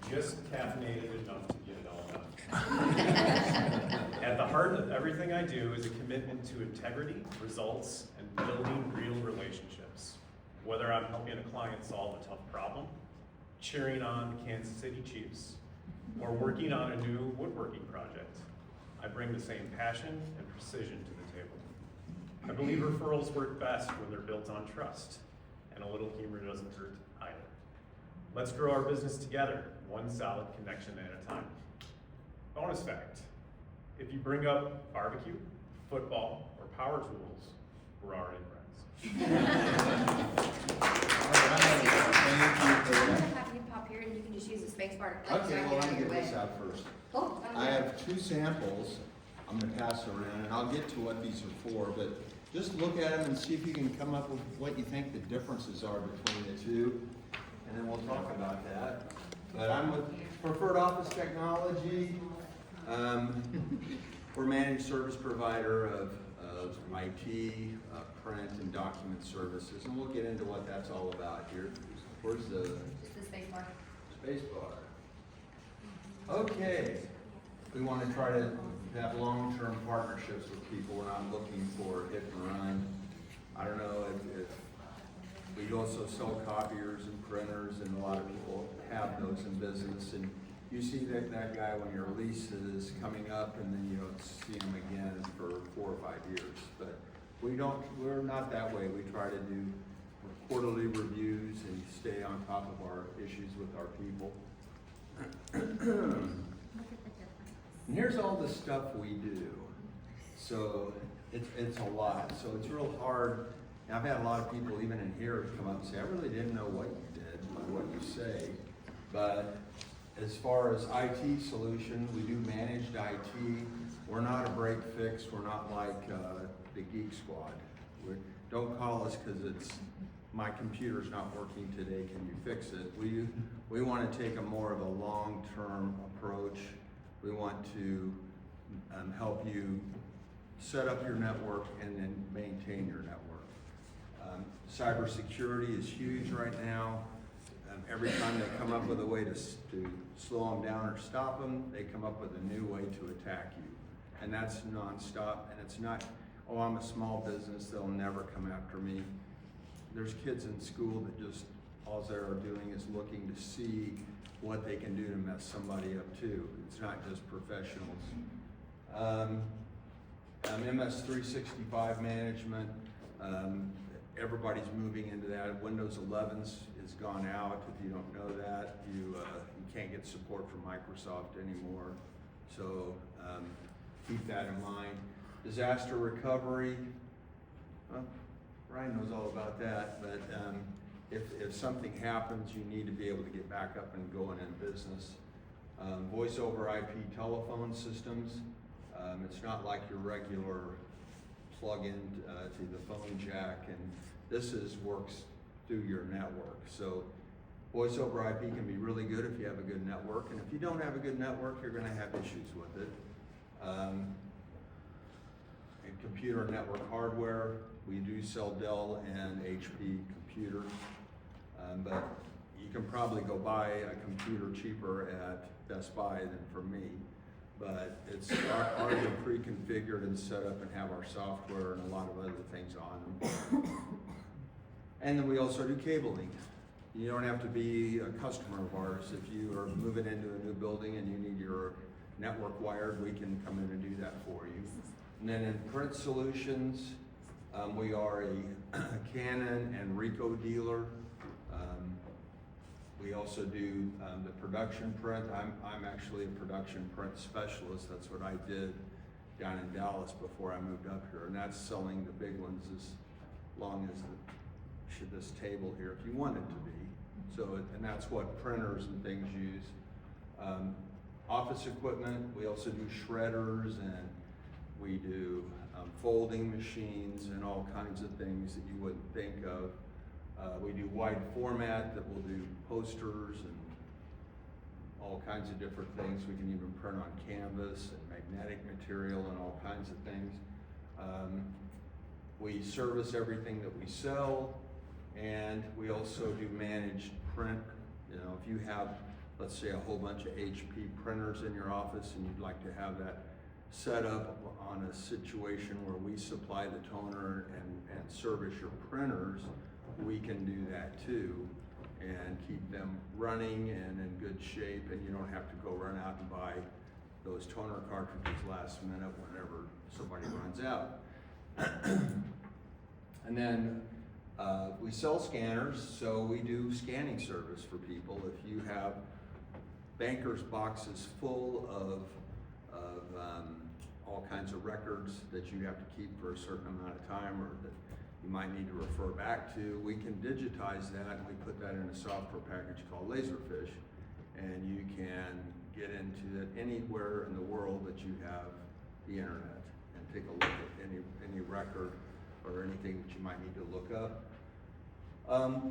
Just caffeinated enough to get it all done. At the heart of everything I do is a commitment to integrity, results, and building real relationships. Whether I'm helping a client solve a tough problem, cheering on Kansas City Chiefs, or working on a new woodworking project, I bring the same passion and precision to the table. I believe referrals work best when they're built on trust, and a little humor doesn't hurt either. Let's grow our business together, one solid connection at a time. Bonus fact, if you bring up barbecue, football, or power tools, we're already friends. I'm gonna have you pop here and you can just use the space bar to click so I Okay, can well, get let out me of your get this way. out first. Cool. I have two samples I'm gonna pass around, and I'll get to what these are for, but just look at them and see if you can come up with what you think the differences are between the two, and then we'll talk about that. But I'm with Preferred Office Technology. We're a managed service provider of IT, print, and document services, and we'll get into what that's all about here. Where's the Just the space bar. space bar? Okay, we want to try to have long-term partnerships with people. We're not looking for hit and run. I don't know if we also sell copiers and printers, and a lot of people have those in business. And you see that guy when your lease is coming up, and then you don't see him again for 4 or 5 years. But we're not that way. We try to do quarterly reviews and stay on top of our issues with our people. And here's all the stuff we do. So it's a lot. So it's real hard. And I've had a lot of people even in here come up and say, I really didn't know what you did by what you say. But as far as IT solution, we do managed IT. We're not a break fix. We're not like the Geek Squad. Don't call us because it's my computer's not working today. Can you fix it? We want to take a more of a long-term approach. We want to help you set up your network and then maintain your network. Cybersecurity is huge right now. Every time they come up with a way to slow them down or stop them, they come up with a new way to attack you. And that's nonstop. And it's not, oh, I'm a small business, they'll never come after me. There's kids in school that just, all they're doing is looking to see what they can do to mess somebody up too. It's not just professionals. MS 365 management, everybody's moving into that. Windows 11's is gone out. If you don't know that, you can't get support from Microsoft anymore. So keep that in mind. Disaster recovery, well, Ryan knows all about that, but if something happens, you need to be able to get back up and going in business. Voice over IP telephone systems, it's not like your regular plug-in to the phone jack, and this works through your network. So voice over IP can be really good if you have a good network, and if you don't have a good network, you're going to have issues with it. And computer network hardware, we do sell Dell and HP computers, but you can probably go buy a computer cheaper at Best Buy than from me. But it's already pre-configured and set up and have our software and a lot of other things on them. And then we also do cabling. You don't have to be a customer of ours. If you are moving into a new building and you need your network wired, we can come in and do that for you. And then in print solutions, we are a Canon and Ricoh dealer. We also do the production print. I'm actually a production print specialist. That's what I did down in Dallas before I moved up here. And that's selling the big ones as long as this table here, if you want it to be. So, and that's what printers and things use. Office equipment, we also do shredders, and we do folding machines and all kinds of things that you wouldn't think of. We do wide format that will do posters and all kinds of different things. We can even print on canvas and magnetic material and all kinds of things. We service everything that we sell, and we also do managed print. You know, if you have let's say a whole bunch of HP printers in your office and you'd like to have that set up on a situation where we supply the toner and service your printers, we can do that too and keep them running and in good shape, and you don't have to go run out and buy those toner cartridges last minute whenever somebody runs out. And then we sell scanners, so we do scanning service for people. If you have banker's boxes full of all kinds of records that you have to keep for a certain amount of time, or that you might need to refer back to, we can digitize that, and we put that in a software package called Laserfish, and you can get into it anywhere in the world that you have the internet and take a look at any record or anything that you might need to look up.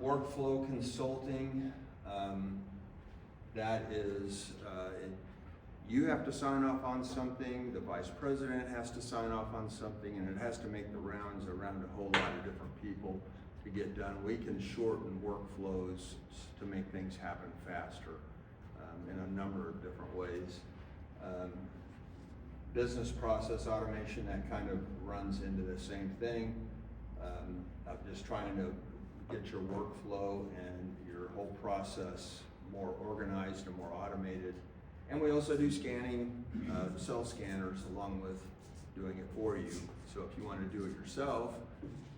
Workflow consulting, that is, you have to sign off on something, the vice president has to sign off on something, and it has to make the rounds around a whole lot of different people to get done. We can shorten workflows to make things happen faster in a number of different ways. Business process automation, that kind of runs into the same thing, of just trying to get your workflow and your whole process more organized and more automated. And we also do scanning, sell scanners along with doing it for you. So if you want to do it yourself,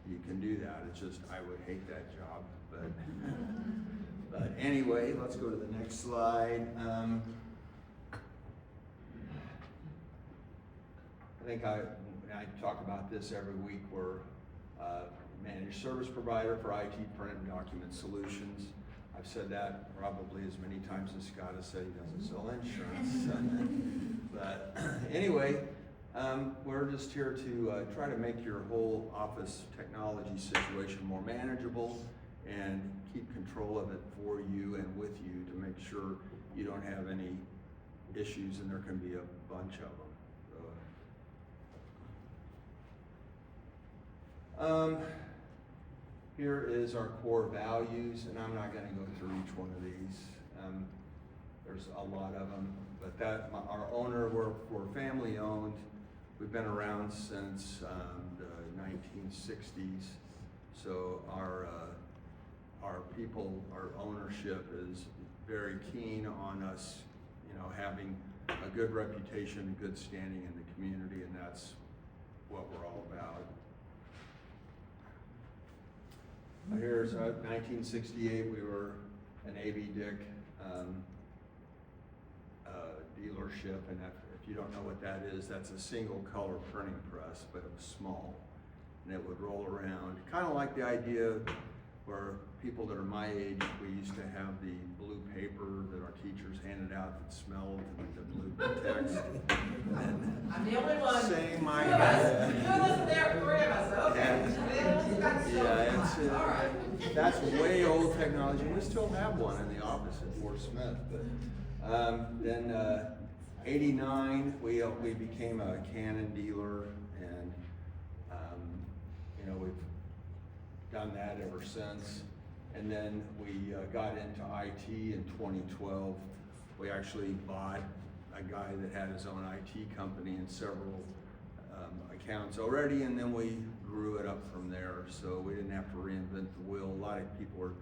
you can do that. It's just, I would hate that job, but anyway, let's go to the next slide. I think I talk about this every week. We're managed service provider for IT print and document solutions. I've said that probably as many times as Scott has said he doesn't sell insurance. But anyway, we're just here to try to make your whole office technology situation more manageable and keep control of it for you and with you to make sure you don't have any issues, and there can be a bunch of them. Here is our core values, and I'm not going to go through each one of these. There's a lot of them, but our owner, we're family owned. We've been around since the 1960s, so our people, our ownership is very keen on us, having a good reputation, good standing in the community, and that's what we're all about. Here's 1968, we were an A.B. Dick dealership, and if you don't know what that is, that's a single color printing press, but it was small, and it would roll around. Kind of like the idea where people that are my age, we used to have the blue paper that our teachers handed out that smelled, and the blue text. I'm the only one. Same Two idea. of us. Two of us there, three of us, okay. Yeah, All right. that's way old technology. We still have one in the office at Fort Smith. But then 89, we became a Canon dealer, and we've done that ever since. And then we got into IT in 2012. We actually bought a guy that had his own IT company and several accounts already, and then we grew it up from there. So we didn't have to reinvent the wheel. A lot of people are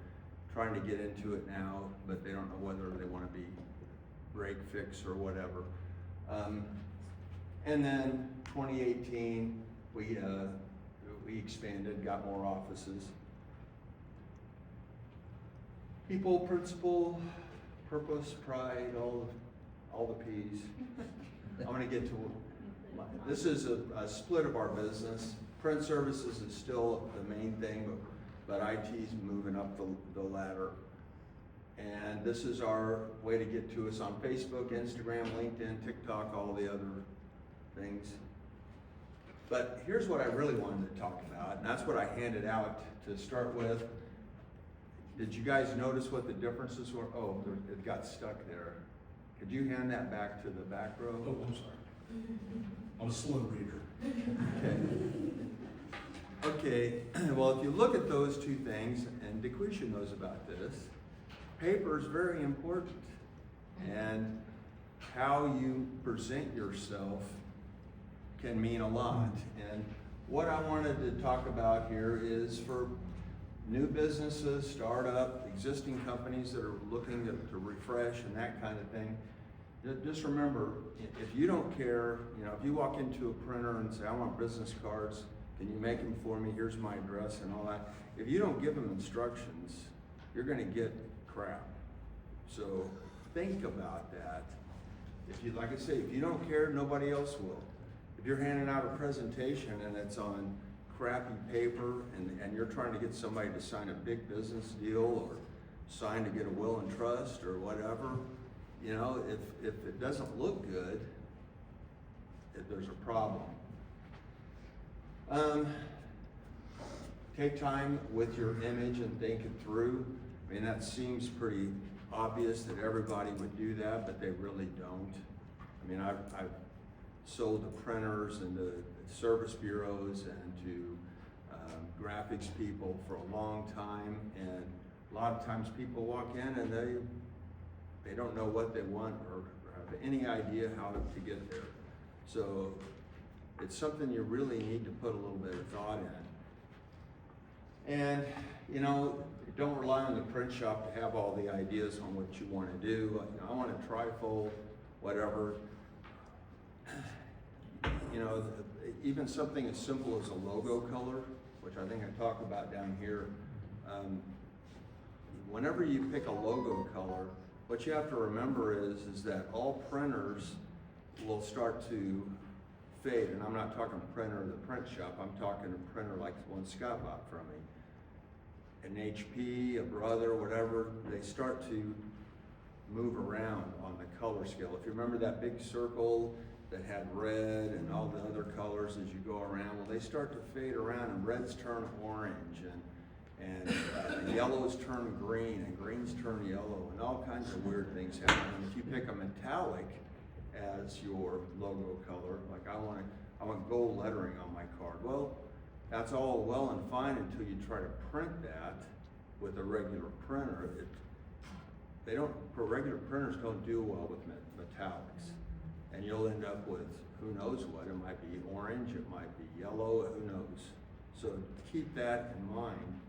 trying to get into it now, but they don't know whether they want to be break fix or whatever. And then 2018, we expanded, got more offices. People, principle, purpose, pride, all the P's. I'm going to get to, this is a split of our business. Print services is still the main thing, but IT's moving up the ladder. And this is our way to get to us on Facebook, Instagram, LinkedIn, TikTok, all the other things. But here's what I really wanted to talk about, and that's what I handed out to start with. Did you guys notice what the differences were? Oh, it got stuck there. Could you hand that back to the back row? Oh, I'm sorry. I'm a slow reader. Okay, well, if you look at those two things, and DeQuisha knows about this, paper is very important. And how you present yourself can mean a lot. And what I wanted to talk about here is for new businesses, startup, existing companies that are looking to refresh and that kind of thing. Just remember, if you don't care, you know, if you walk into a printer and say, I want business cards, can you make them for me? Here's my address and all that. If you don't give them instructions, you're gonna get crap. So think about that. If you, like I say, if you don't care, nobody else will. If you're handing out a presentation and it's on crappy paper and you're trying to get somebody to sign a big business deal or sign to get a will and trust or whatever, you know, if it doesn't look good, there's a problem. Take time with your image and think it through. I mean, that seems pretty obvious that everybody would do that, but they really don't. I mean, I've sold to printers and to service bureaus and to graphics people for a long time, and a lot of times people walk in and they don't know what they want or have any idea how to get there. So it's something you really need to put a little bit of thought in. And, you know, don't rely on the print shop to have all the ideas on what you want to do. You know, I want a trifold, whatever. You know, even something as simple as a logo color, which I think I talk about down here. Whenever you pick a logo color, what you have to remember is that all printers will start to fade. And I'm not talking printer in the print shop, I'm talking a printer like the one Scott bought from me. An HP, a Brother, whatever, they start to move around on the color scale. If you remember that big circle that had red and all the other colors as you go around, well, they start to fade around and reds turn orange and yellows turn green and greens turn yellow and all kinds of weird things happen. And if you pick a metallic as your logo color, like I want gold lettering on my card, well, that's all well and fine until you try to print that with a regular printer. Regular printers don't do well with metallics. And you'll end up with who knows what. It might be orange, it might be yellow, who knows. So keep that in mind.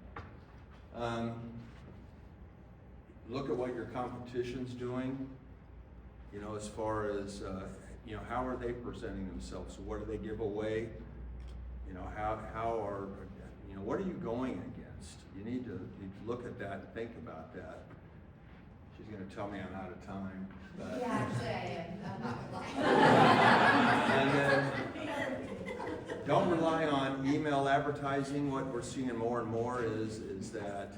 Look at what your competition's doing, you know, as far as, you know, how are they presenting themselves? What do they give away? You know, how are, you know, what are you going against? You need to look at that and think about that. She's gonna tell me I'm out of time. But Yeah, actually I am. I'm not and then don't rely on email advertising. What we're seeing more and more is that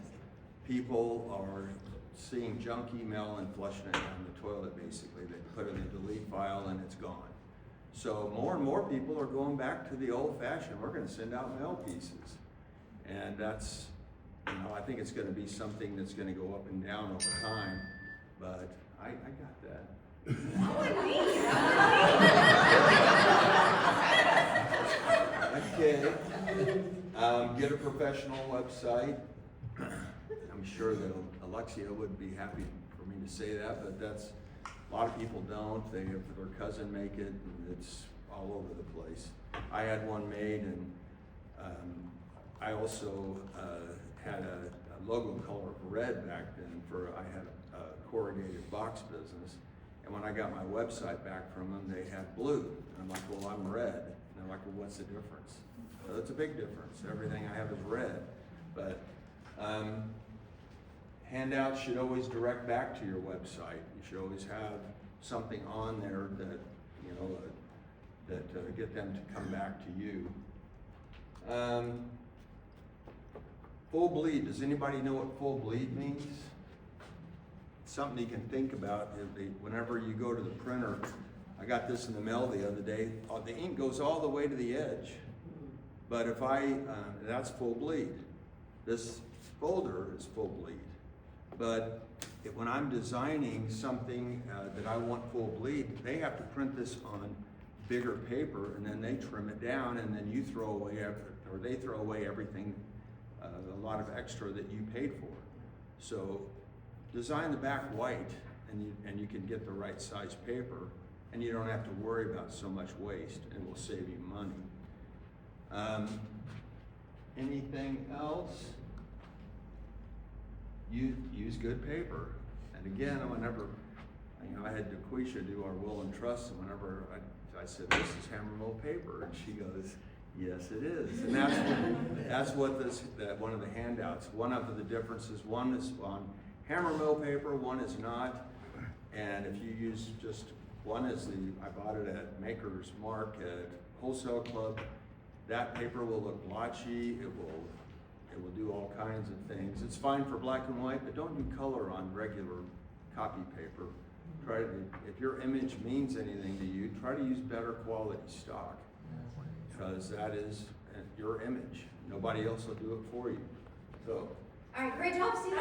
people are seeing junk email and flushing it down the toilet basically. They put it in the delete file and it's gone. So more and more people are going back to the old fashioned. We're gonna send out mail pieces. And that's, you know, I think it's gonna be something that's gonna go up and down over time, but I got that. Okay. Get a professional website. I'm sure that Alexia would be happy for me to say that, but that's, a lot of people don't. They have their cousin make it, and it's all over the place. I had one made, and I also had a logo color of red back then I had a corrugated box business. And when I got my website back from them, they had blue. And I'm like, well, I'm red. And they're like, well, what's the difference? Well, it's a big difference. Everything I have is red. But handouts should always direct back to your website. You should always have something on there that, you know, that get them to come back to you. Full bleed. Does anybody know what full bleed means? Something you can think about. Whenever you go to the printer, I got this in the mail the other day. The ink goes all the way to the edge, but if that's full bleed. This folder is full bleed, but when I'm designing something that I want full bleed, they have to print this on bigger paper, and then they trim it down, and then you throw away they throw away everything, a lot of extra that you paid for. So design the back white and you can get the right size paper, and you don't have to worry about so much waste, and will save you money. Anything else? Use good paper. And again, whenever, I had DeQuisha do our will and trust, and whenever I said, this is Hammermill paper, and she goes, yes, it is. And that's what one of the handouts, one of the differences, one is on Hammermill paper, one is not. And if you use just, one is I bought it at Maker's Mark at Wholesale Club. That paper will look blotchy, it will do all kinds of things. It's fine for black and white, but don't do color on regular copy paper. If your image means anything to you, try to use better quality stock, because that is your image. Nobody else will do it for you. So. All right, great job, Steve.